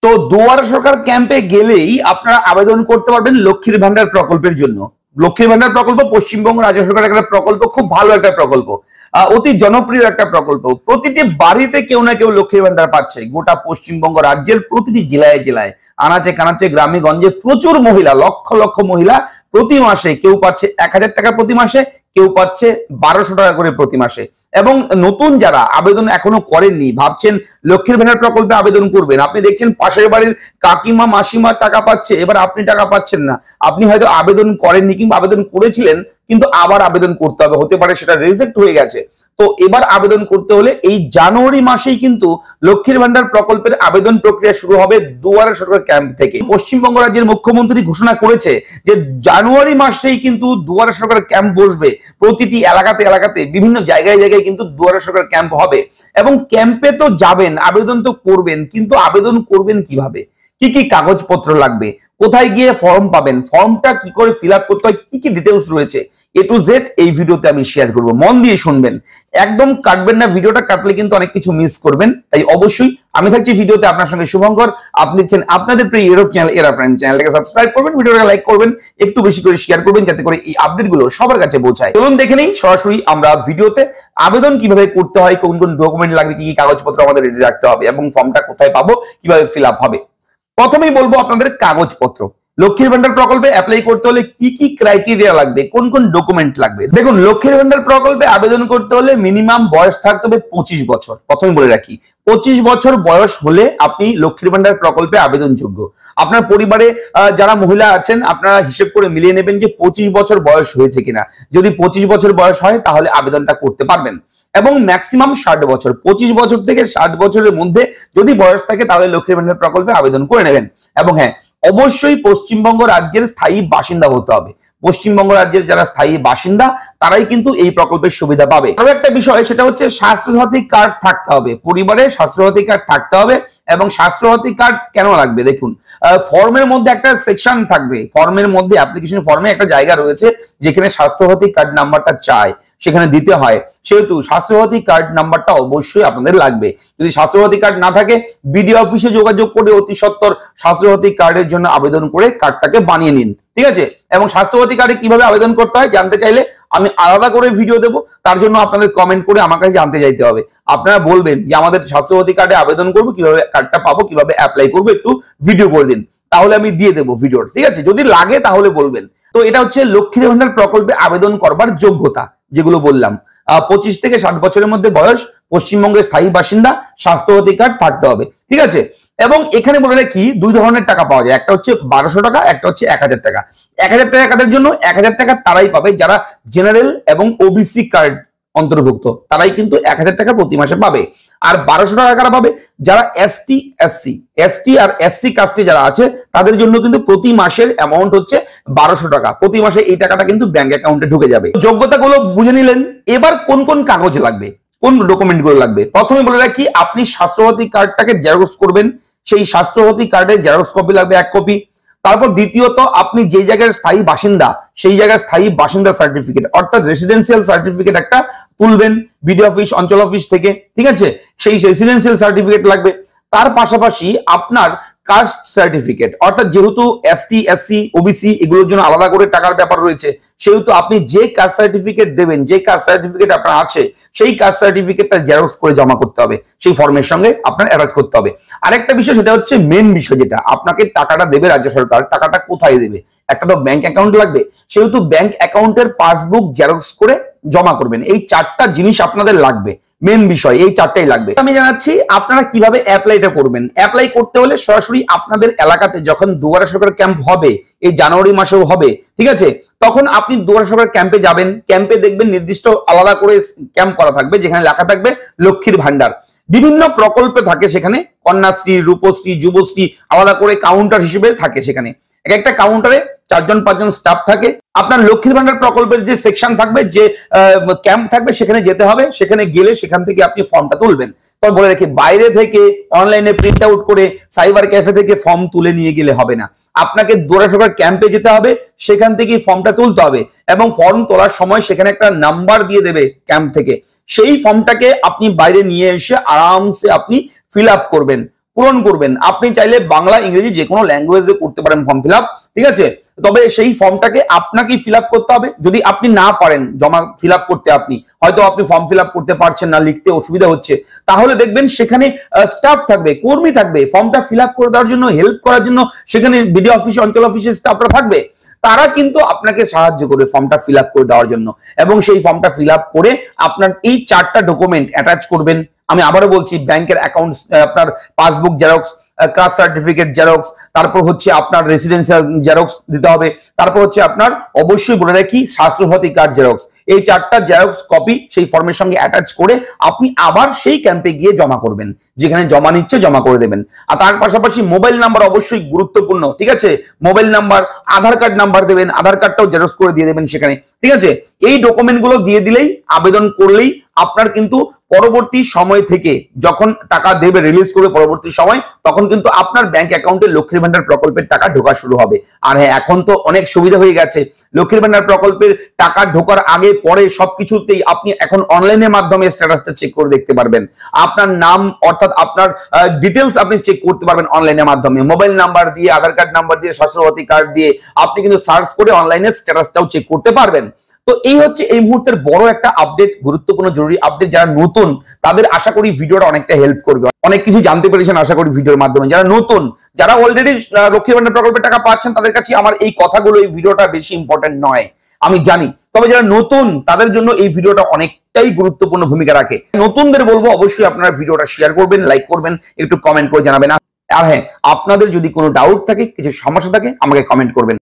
তো দুয়ারে সরকার ক্যাম্পে গেলেই আপনারা আবেদন করতে পারবেন লক্ষ্মীর ভান্ডার প্রকল্পের জন্য। লক্ষ্মীর ভান্ডার প্রকল্প পশ্চিমবঙ্গ রাজ্য সরকারের একটা প্রকল্প, খুব ভালো একটা প্রকল্প, অতি জনপ্রিয় একটা প্রকল্প। প্রতিটি বাড়িতে কেউ না কেউ লক্ষ্মীর ভান্ডার পাচ্ছে। গোটা পশ্চিমবঙ্গ রাজ্যের প্রতিটি জেলায় জেলায়, আনাচে কানাচে, গ্রামে গঞ্জে প্রচুর মহিলা, লক্ষ লক্ষ মহিলা প্রতি মাসে কেউ পাচ্ছে 1000 টাকা প্রতি মাসে, কেউ পাচ্ছে 1200 টাকা করে প্রতি মাসে। এবং নতুন যারা আবেদন এখনো করেননি, ভাবছেন লক্ষ্মীর ভান্ডার প্রকল্পে আবেদন করবেন, আপনি দেখছেন পাশের বাড়ির কাকিমা মাসিমা টাকা পাচ্ছে, এবার আপনি টাকা পাচ্ছেন না, আপনি হয়তো আবেদন করেননি কিংবা আবেদন করেছিলেন কিন্তু আবার আবেদন করতে হবে, হতে পারে সেটা রিজেক্ট হয়ে গেছে। তো এবার আবেদন করতে হলে এই জানুয়ারি মাসেই কিন্তু লক্ষ্মীর ভান্ডার প্রকল্পের আবেদন প্রক্রিয়া শুরু হবে দুয়ারে সরকার ক্যাম্প থেকে। পশ্চিমবঙ্গ রাজ্যের মুখ্যমন্ত্রী ঘোষণা করেছে যে জানুয়ারি মাসেই কিন্তু দুয়ারে সরকার ক্যাম্প বসবে। প্রতিটি এলাকাতে এলাকাতে বিভিন্ন জায়গায় জায়গায় কিন্তু দুয়ারে সরকার ক্যাম্প হবে। এবং ক্যাম্পে তো যাবেন, আবেদন তো করবেন, কিন্তু আবেদন করবেন কিভাবে, কি কি কাগজপত্র লাগবে, কোথায় গিয়ে ফর্ম পাবেন, ফর্মটা কি করে ফিল আপ করতে হয়, কি কি ডিটেলস রয়েছে, এ টু জেড এই ভিডিওতে আমি শেয়ার করব। মন দিয়ে শুনবেন, একদম কাটবেন না। ভিডিওটা কাটলে কিন্তু অনেক কিছু মিস করবেন। তাই অবশ্যই আমি থাকছি ভিডিওতে আপনার সঙ্গে শুভঙ্কর। আপনি দেখছেন আপনাদের প্রিয় ইউটিউব চ্যানেল এরা ফ্রেন্ড। চ্যানেলটাকে সাবস্ক্রাইব করবেন, ভিডিওটা লাইক করবেন, একটু বেশি করে শেয়ার করবেন যাতে করে এই আপডেটগুলো সবার কাছে পৌঁছায়। চলুন দেখে নেই সরাসরি আমরা ভিডিওতে আবেদন কিভাবে করতে হয়, কোন কোন ডকুমেন্ট লাগবে, কি কি কাগজপত্র আমাদের রেডি রাখতে হবে এবং ফর্মটা কোথায় পাবো, কিভাবে ফিল আপ হবে। প্রথমেই বলবো আপনাদের কাগজপত্র। লক্ষ্মীর ভান্ডার প্রকল্পে অ্যাপ্লাই করতে হলে কি কি ক্রাইটেরিয়া লাগবে, কোন কোন ডকুমেন্ট লাগবে। দেখুন, লক্ষ্মীর ভান্ডার প্রকল্পে আবেদন করতে হলে মিনিমাম বয়স থাকতে হবে 25 বছর। প্রথমে বলে রাখি, 25 বছর বয়স হলে আপনি লক্ষ্মীর ভান্ডার প্রকল্পে আবেদনযোগ্য। আপনার পরিবারে যারা মহিলা আছেন আপনারা হিসেব করে মিলিয়ে নেবেন যে 25 বছর বয়স হয়েছে কিনা। যদি 25 বছর বয়স হয় তাহলে আবেদনটা করতে পারবেন। এবং ম্যাক্সিমাম 60 বছর, 25 বছর থেকে 60 বছরের মধ্যে যদি বয়স থাকে তাহলে লক্ষ্মীর ভান্ডার প্রকল্পে আবেদন করে নেবেন। এবং হ্যাঁ, অবশ্যই পশ্চিমবঙ্গ রাজ্যের স্থায়ী বাসিন্দা হতে হবে। পশ্চিমবঙ্গ রাজ্যের যারা স্থায়ী বাসিন্দা তারাই কিন্তু এই প্রকল্পের সুবিধা পাবে। আরো একটা বিষয়, সেটা হচ্ছে স্বাস্থ্যসাথী কার্ড থাকতে হবে। পরিবারে স্বাস্থ্যসাথী কার্ড থাকতে হবে। এবং স্বাস্থ্যসাথী কার্ড কেন লাগবে দেখুন, ফর্মের মধ্যে একটা সেকশন থাকবে, ফর্মের মধ্যে অ্যাপ্লিকেশন ফর্মে একটা জায়গা রয়েছে যেখানে স্বাস্থ্যসাথী কার্ড নাম্বারটা চায়, সেখানে দিতে হয়। সেহেতু স্বাস্থ্যসাথী কার্ড নাম্বারটা অবশ্যই আপনাদের লাগবে। যদি স্বাস্থ্যসাথী কার্ড না থাকে, বিডিও অফিসে যোগাযোগ করে অতি সত্বর স্বাস্থ্যসাথী কার্ডের জন্য আবেদন করে কার্ডটাকে বানিয়ে নিন, ঠিক আছে। এবং স্বাস্থ্যসাথী কার্ডে কিভাবে আবেদন করতে হয় জানতে চাইলে আমি আলাদা করে ভিডিও দেবো, তার জন্য আপনাদের কমেন্ট করে আমার কাছে জানতে চাইতে হবে। আপনারা বলবেন যে আমাদের স্বাস্থ্যসাথী কার্ডে আবেদন করবো, কিভাবে কার্ডটা পাবো, কিভাবে অ্যাপ্লাই করবো, একটু ভিডিও করে দিন, তাহলে আমি দিয়ে দেবো ভিডিও, ঠিক আছে। যদি লাগে তাহলে বলবেন। তো এটা হচ্ছে লক্ষ্মীর ভান্ডার প্রকল্পে আবেদন করবার যোগ্যতা, যেগুলো বললাম। 25 থেকে 60 বছরের মধ্যে বয়স, পশ্চিমবঙ্গের স্থায়ী বাসিন্দা, স্বাস্থ্যসাথী কার্ড থাকতে হবে, ঠিক আছে। এবং এখানে বলে রাখি, দুই ধরনের টাকা পাওয়া যায়, একটা হচ্ছে 1200 টাকা, একটা হচ্ছে 1000 টাকা। 1000 টাকা কাদের জন্য? 1000 টাকা তারাই পাবে যারা জেনারেল এবং ওবিসি কার্ড অন্তর্ভুক্ত, তারাই কিন্তু 1000 টাকা প্রতি মাসে পাবে। আর 1200 টাকা কারা পাবে? যারা এসটি আর এসসি কাস্টে যারা আছে তাদের জন্য কিন্তু প্রতি মাসের অ্যামাউন্ট হচ্ছে 1200 টাকা। প্রতি মাসে এই টাকাটা কিন্তু ব্যাংক অ্যাকাউন্টে ঢুকে যাবে। যোগ্যতাগুলো বুঝে নিলেন। এবার কোন কোন কাগজ লাগবে, কোন ডকুমেন্ট গুলো লাগবে, প্রথমে বলে রাখি, আপনি স্বাস্থ্যসাথী কার্ডটাকে জেরক্স করবেন। সেই স্বাস্থ্যসাথী কার্ডের জেরক্স কপি লাগবে 1 কপি। তারপর দ্বিতীয়ত, আপনি যে জায়গার স্থায়ী বাসিন্দা সেই জায়গার স্থায়ী বাসিন্দা সার্টিফিকেট, অর্থাৎ রেসিডেন্সিয়াল সার্টিফিকেট একটা তুলবেন বিডিও অফিস, অঞ্চল অফিস থেকে, ঠিক আছে। সেই রেসিডেন্সিয়াল সার্টিফিকেট লাগবে। তার পাশাপাশি আপনার কাস্ট সার্টিফিকেট, অর্থাৎ যেহেতু এসটি, এসসি, ওবিসি এগুলোর জন্য আলাদা করে টাকার ব্যাপার রয়েছে, সেহেতু আপনি যে কাস্ট সার্টিফিকেট দেবেন, যে কাস্ট সার্টিফিকেট আপনার আছে সেই কাস্ট সার্টিফিকেটটা জেরক্স করে জমা করতে হবে, সেই ফর্মের সঙ্গে আপনার অ্যাটাচ করতে হবে। আরেকটা বিষয়, সেটা হচ্ছে মেন বিষয়, যেটা আপনাকে টাকাটা দেবে রাজ্য সরকার, টাকাটা কোথায় দেবে? একটা তো ব্যাংক অ্যাকাউন্ট লাগবে, সেহেতু ব্যাংক অ্যাকাউন্টের পাসবুক জেরক্স করে জমা করবেন। এই 4টা জিনিস আপনাদের লাগবে, মেন বিষয় এই 4টাই লাগবে। আমি জানাচ্ছি আপনারা কিভাবে অ্যাপ্লাইটা করবেন। অ্যাপ্লাই করতে হলে সরাসরি আপনাদের এলাকাতে যখন দুয়ারে সরকার ক্যাম্প হবে, এই জানুয়ারি মাসেও হবে, ঠিক আছে, তখন আপনি দুয়ারে সরকার ক্যাম্পে যাবেন। ক্যাম্পে দেখবেন নির্দিষ্ট আলাদা করে ক্যাম্প করা থাকবে, যেখানে লেখা থাকবে লক্ষ্মীর ভান্ডার। বিভিন্ন প্রকল্প থাকে সেখানে, কন্যাশ্রী, রূপশ্রী, যুবশ্রী, আলাদা করে কাউন্টার হিসেবে থাকে সেখানে। এক একটা কাউন্টারে 4-5 স্টাফ থাকে। আপনার লক্ষ্মীর ভান্ডার প্রকল্পের যে সেকশন থাকবে, যে ক্যাম্প থাকবে, সেখানে যেতে হবে। সেখানে গেলে সেখান থেকে আপনি ফর্মটা তুলবেন। তবে বলে রাখি, বাইরে থেকে অনলাইনে প্রিন্ট আউট করে সাইবার ক্যাফে থেকে ফর্ম তুলে নিয়ে গেলে হবে না। আপনাকে দুয়ারে সরকার ক্যাম্পে যেতে হবে, সেখান থেকে ফর্মটা তুলতে হবে। এবং ফর্ম তোলার সময় সেখানে একটা নাম্বার দিয়ে দেবে ক্যাম্প থেকে, সেই ফর্মটাকে আপনি বাইরে নিয়ে এসে আরামসে আপনি ফিল আপ করবেন। পূরণ করবেন। আপনি চাইলে বাংলা ইংরেজি যে কোনো ল্যাঙ্গুয়েজে করতে পারেন ফর্ম ফিল আপ, ঠিক আছে। তবে সেই ফর্মটাকে আপনাকেই ফিল আপ করতে হবে। যদি আপনি না পারেন জমা ফিল আপ করতে, আপনি হয়তো আপনি ফর্ম ফিল আপ করতে পারছেন না, লিখতে অসুবিধা হচ্ছে, তাহলে দেখবেন সেখানে স্টাফ থাকবে, কর্মী থাকবে, ফর্মটা ফিল আপ করে দেওয়ার জন্য, হেল্প করার জন্য সেখানে বিডিও অফিস, অঞ্চল অফিসের স্টাফরা থাকবে। তারা কিন্তু আপনাকে সাহায্য করবে ফর্মটা ফিল আপ করে দেওয়ার জন্য। এবং সেই ফর্মটা ফিল আপ করে আপনার এই 4টা ডকুমেন্ট অ্যাটাচ করবেন। আমি আবারও বলছি, ব্যাংকের অ্যাকাউন্ট, আপনার passbook xerox, caste certificate xerox, তারপর হচ্ছে আপনার রেসিডেন্সিয়াল জেরক্স দিতে হবে, তারপর হচ্ছে আপনার অবশ্যই বলে রাখি স্বাস্থ্যসাথী কার্ড জেরক্স। এই 4টা জেরক্স কপি সেই ফর্মের সঙ্গে অ্যাটাচ করে আপনি আবার সেই ক্যাম্পে গিয়ে জমা করবেন, যেখানে জমা নিচ্ছে জমা করে দেবেন। আর তার পাশাপাশি মোবাইল নাম্বার অবশ্যই গুরুত্বপূর্ণ, ঠিক আছে। মোবাইল নাম্বার, আধার কার্ড নাম্বার দেবেন, আধার কার্ডটাও জেরক্স করে দিয়ে দেবেন সেখানে, ঠিক আছে। এই ডকুমেন্ট গুলো দিয়ে দিলেই, আবেদন করলেই আপনার কিন্তু পরবর্তী সময় থেকে যখন টাকা দেবে, রিলিজ করবে পরবর্তী সময়, তখন কিন্তু আপনার ব্যাংক অ্যাকাউন্টে লক্ষ্মীর ভান্ডার প্রকল্পের টাকা ঢোকা শুরু হবে। আর হ্যাঁ, এখন তো অনেক সুবিধা হয়ে গেছে। লক্ষ্মীর ভান্ডার প্রকল্পের টাকা ঢোকার আগে পরে সবকিছুতেই আপনি এখন অনলাইনের মাধ্যমে স্ট্যাটাসটা চেক করে দেখতে পারবেন। আপনার নাম, অর্থাৎ আপনার ডিটেলস আপনি চেক করতে পারবেন অনলাইনের মাধ্যমে। মোবাইল নাম্বার দিয়ে, আধার কার্ড নাম্বার দিয়ে, স্বাস্থ্যসাথী কার্ড দিয়ে আপনি কিন্তু সার্চ করে অনলাইনে স্ট্যাটাসটাও চেক করতে পারবেন। তো এই হচ্ছে এই মুহূর্তের বড় একটা আপডেট, গুরুত্বপূর্ণ জরুরি আপডেট। যারা নতুন তাদের আশা করি ভিডিওটা অনেকটা হেল্প করবে, অনেক কিছু জানতে পেরেছেন আশা করি ভিডিওর মাধ্যমে। যারা নতুন, যারা অলরেডি লক্ষ্মীর ভান্ডার প্রকল্পের টাকা পাচ্ছেন, তাদের কাছে আমার এই কথাগুলো, এই ভিডিওটা বেশি ইম্পর্টেন্ট নয়, আমি জানি। তবে যারা নতুন তাদের জন্য এই ভিডিওটা অনেকটাই গুরুত্বপূর্ণ ভূমিকা রাখে। নতুনদের বলবো অবশ্যই আপনারা ভিডিওটা শেয়ার করবেন, লাইক করবেন, একটু কমেন্ট করে জানাবেন। আর হ্যাঁ, আপনাদের যদি কোনো ডাউট থাকে, কিছু সমস্যা থাকে, আমাকে কমেন্ট করবেন।